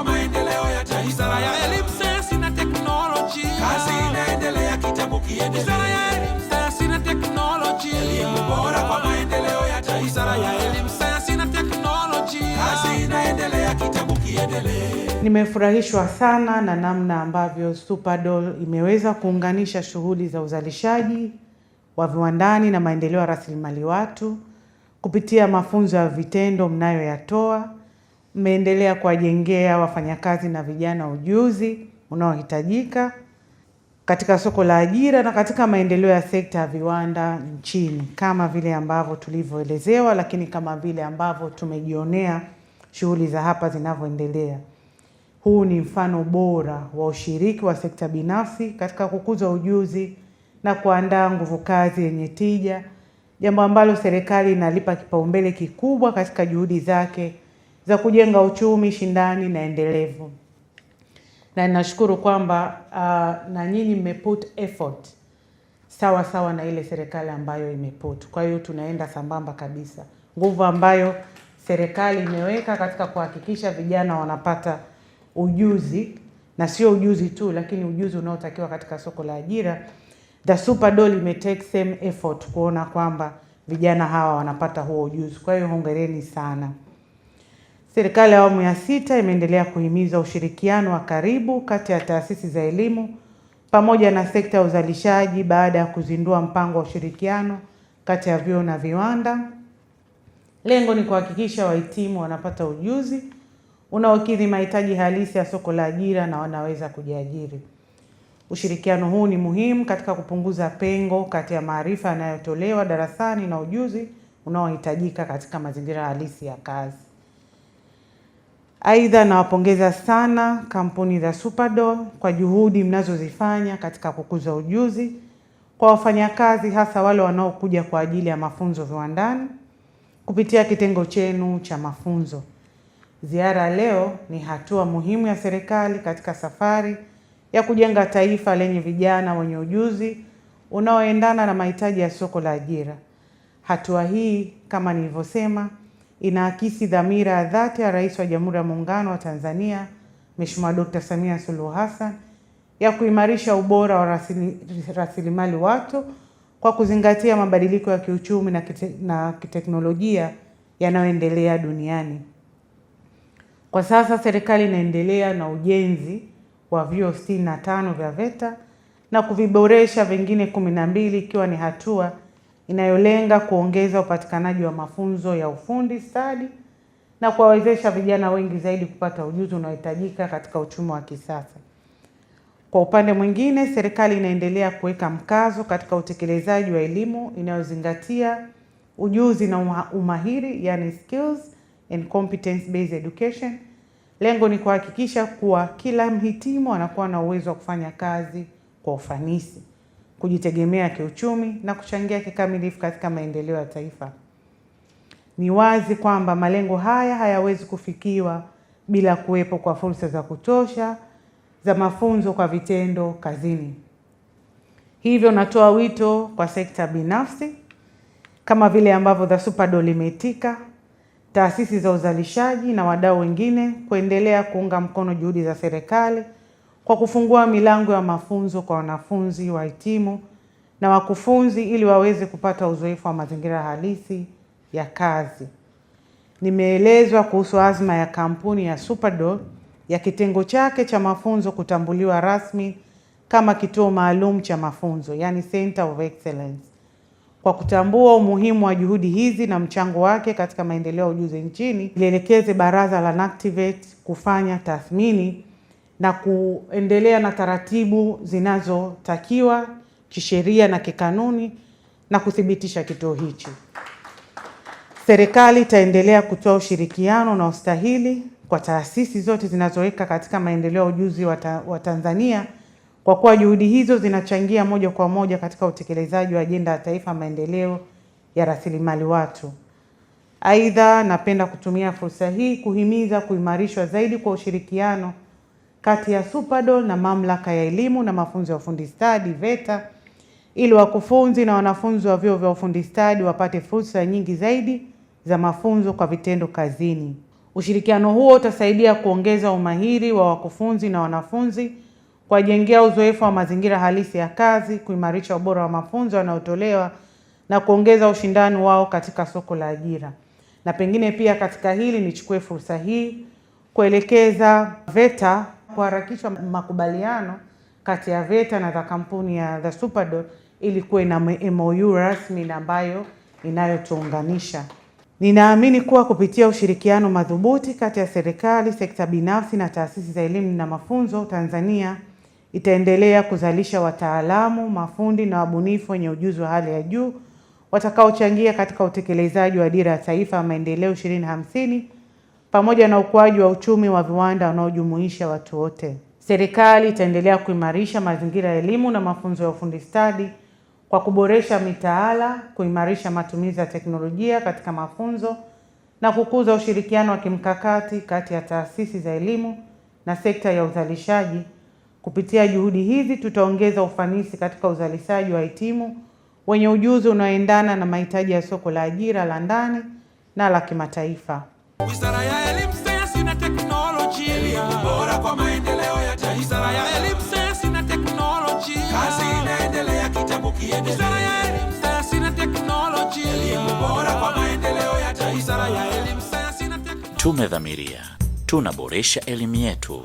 kwa maendeleo ya taifa. Wizara ya Elimu, Sayansi na Teknolojia. Kazi inaendelea, kitabu kiendelee. Wizara ya Elimu, Sayansi na Teknolojia. Elimu bora kwa maendeleo ya taifa. Wizara ya Elimu, Sayansi na Teknolojia. Kazi inaendelea, kitabu kiendelee. Nimefurahishwa sana na namna ambavyo Superdoll imeweza kuunganisha shughuli za uzalishaji wa viwandani na maendeleo ya rasilimali watu kupitia mafunzo ya vitendo mnayoyatoa. Mmeendelea kuwajengea wafanyakazi na vijana ujuzi unaohitajika katika soko la ajira na katika maendeleo ya sekta ya viwanda nchini, kama vile ambavyo tulivyoelezewa, lakini kama vile ambavyo tumejionea shughuli za hapa zinavyoendelea. Huu ni mfano bora wa ushiriki wa sekta binafsi katika kukuza ujuzi na kuandaa nguvu kazi yenye tija, jambo ambalo serikali inalipa kipaumbele kikubwa katika juhudi zake za kujenga uchumi shindani na endelevu. Na ninashukuru kwamba na nyinyi mmeput effort sawa sawa na ile serikali ambayo imeput. Kwa hiyo tunaenda sambamba kabisa. Nguvu ambayo serikali imeweka katika kuhakikisha vijana wanapata ujuzi, na sio ujuzi tu, lakini ujuzi unaotakiwa katika soko la ajira. The Superdoll imetake same effort kuona kwamba vijana hawa wanapata huo ujuzi. Kwa hiyo hongereni sana. Serikali ya awamu ya 6 imeendelea kuhimiza ushirikiano wa karibu kati ya taasisi za elimu pamoja na sekta ya uzalishaji baada ya kuzindua mpango wa ushirikiano kati ya vyuo na viwanda. Lengo ni kuhakikisha wahitimu wanapata ujuzi unaokidhi mahitaji halisi ya soko la ajira na wanaweza kujiajiri. Ushirikiano huu ni muhimu katika kupunguza pengo kati ya maarifa yanayotolewa darasani na ujuzi unaohitajika katika mazingira halisi ya kazi. Aidha, nawapongeza sana kampuni za Superdoll kwa juhudi mnazozifanya katika kukuza ujuzi kwa wafanyakazi, hasa wale wanaokuja kwa ajili ya mafunzo viwandani kupitia kitengo chenu cha mafunzo. Ziara leo ni hatua muhimu ya serikali katika safari ya kujenga taifa lenye vijana wenye ujuzi unaoendana na mahitaji ya soko la ajira. Hatua hii, kama nilivyosema, inaakisi dhamira ya dhati ya Rais wa Jamhuri ya Muungano wa Tanzania, Mheshimiwa Dr. Samia Suluhu Hassan, ya kuimarisha ubora wa rasilimali watu kwa kuzingatia mabadiliko ya kiuchumi na kiteknolojia yanayoendelea duniani. Kwa sasa serikali inaendelea na ujenzi wa vyuo 65 vya VETA na kuviboresha vingine 12, ikiwa ni hatua inayolenga kuongeza upatikanaji wa mafunzo ya ufundi stadi na kuwawezesha vijana wengi zaidi kupata ujuzi unaohitajika katika uchumi wa kisasa. Kwa upande mwingine, serikali inaendelea kuweka mkazo katika utekelezaji wa elimu inayozingatia ujuzi na umahiri, yani skills and competence based education. Lengo ni kuhakikisha kuwa kila mhitimu anakuwa na uwezo wa kufanya kazi kwa ufanisi, kujitegemea kiuchumi na kuchangia kikamilifu katika maendeleo ya taifa. Ni wazi kwamba malengo haya hayawezi kufikiwa bila kuwepo kwa fursa za kutosha za mafunzo kwa vitendo kazini. Hivyo natoa wito kwa sekta binafsi kama vile ambavyo The Superdoll imeitika, taasisi za uzalishaji na wadau wengine kuendelea kuunga mkono juhudi za serikali kwa kufungua milango ya mafunzo kwa wanafunzi, wahitimu na wakufunzi ili waweze kupata uzoefu wa mazingira halisi ya kazi. Nimeelezwa kuhusu azma ya kampuni ya Superdoll ya kitengo chake cha mafunzo kutambuliwa rasmi kama kituo maalum cha mafunzo, yani Center of Excellence. Kwa kutambua umuhimu wa juhudi hizi na mchango wake katika maendeleo ya ujuzi nchini, lielekeze baraza la NACTIVATE kufanya tathmini na kuendelea na taratibu zinazotakiwa kisheria na kikanuni na kuthibitisha kituo hichi. Serikali itaendelea kutoa ushirikiano na ustahili kwa taasisi zote zinazoweka katika maendeleo ya ujuzi wa Tanzania, kwa kuwa juhudi hizo zinachangia moja kwa moja katika utekelezaji wa ajenda ya taifa maendeleo ya rasilimali watu. Aidha, napenda kutumia fursa hii kuhimiza kuimarishwa zaidi kwa ushirikiano kati ya Superdoll na Mamlaka ya Elimu na Mafunzo ya Ufundi Stadi VETA, ili wakufunzi na wanafunzi wa vyuo vya ufundi stadi wapate fursa nyingi zaidi za mafunzo kwa vitendo kazini. Ushirikiano huo utasaidia kuongeza umahiri wa wakufunzi na wanafunzi, kuwajengea uzoefu wa mazingira halisi ya kazi, kuimarisha ubora wa mafunzo yanayotolewa na kuongeza ushindani wao katika soko la ajira. Na pengine pia katika hili nichukue fursa hii kuelekeza VETA kuharakisha makubaliano kati ya VETA na kampuni ya The Superdoll ili kuwe na MOU rasmi na ambayo inayotuunganisha. Ninaamini kuwa kupitia ushirikiano madhubuti kati ya serikali, sekta binafsi na taasisi za elimu na mafunzo, Tanzania itaendelea kuzalisha wataalamu, mafundi na wabunifu wenye ujuzi wa hali ya juu watakaochangia katika utekelezaji wa Dira ya Taifa ya Maendeleo 2050 pamoja na ukuaji wa uchumi wa viwanda unaojumuisha watu wote. Serikali itaendelea kuimarisha mazingira ya elimu na mafunzo ya ufundi stadi kwa kuboresha mitaala, kuimarisha matumizi ya teknolojia katika mafunzo na kukuza ushirikiano wa kimkakati kati ya taasisi za elimu na sekta ya uzalishaji. Kupitia juhudi hizi tutaongeza ufanisi katika uzalishaji wa wahitimu wenye ujuzi unaoendana na mahitaji ya soko la ajira la ndani na la kimataifa. Wizara ya Elimu, Sayansi na Teknolojia. Elimu bora kwa maendeleo ya taifa. Wizara ya Elimu, Sayansi na Teknolojia. Kazi inaendelea, kitabu kiendelee. Wizara ya Elimu, Sayansi na Teknolojia. Elimu bora kwa maendeleo ya taifa. Wizara ya Elimu, Sayansi na Teknolojia. Tumedhamiria, tunaboresha elimu yetu.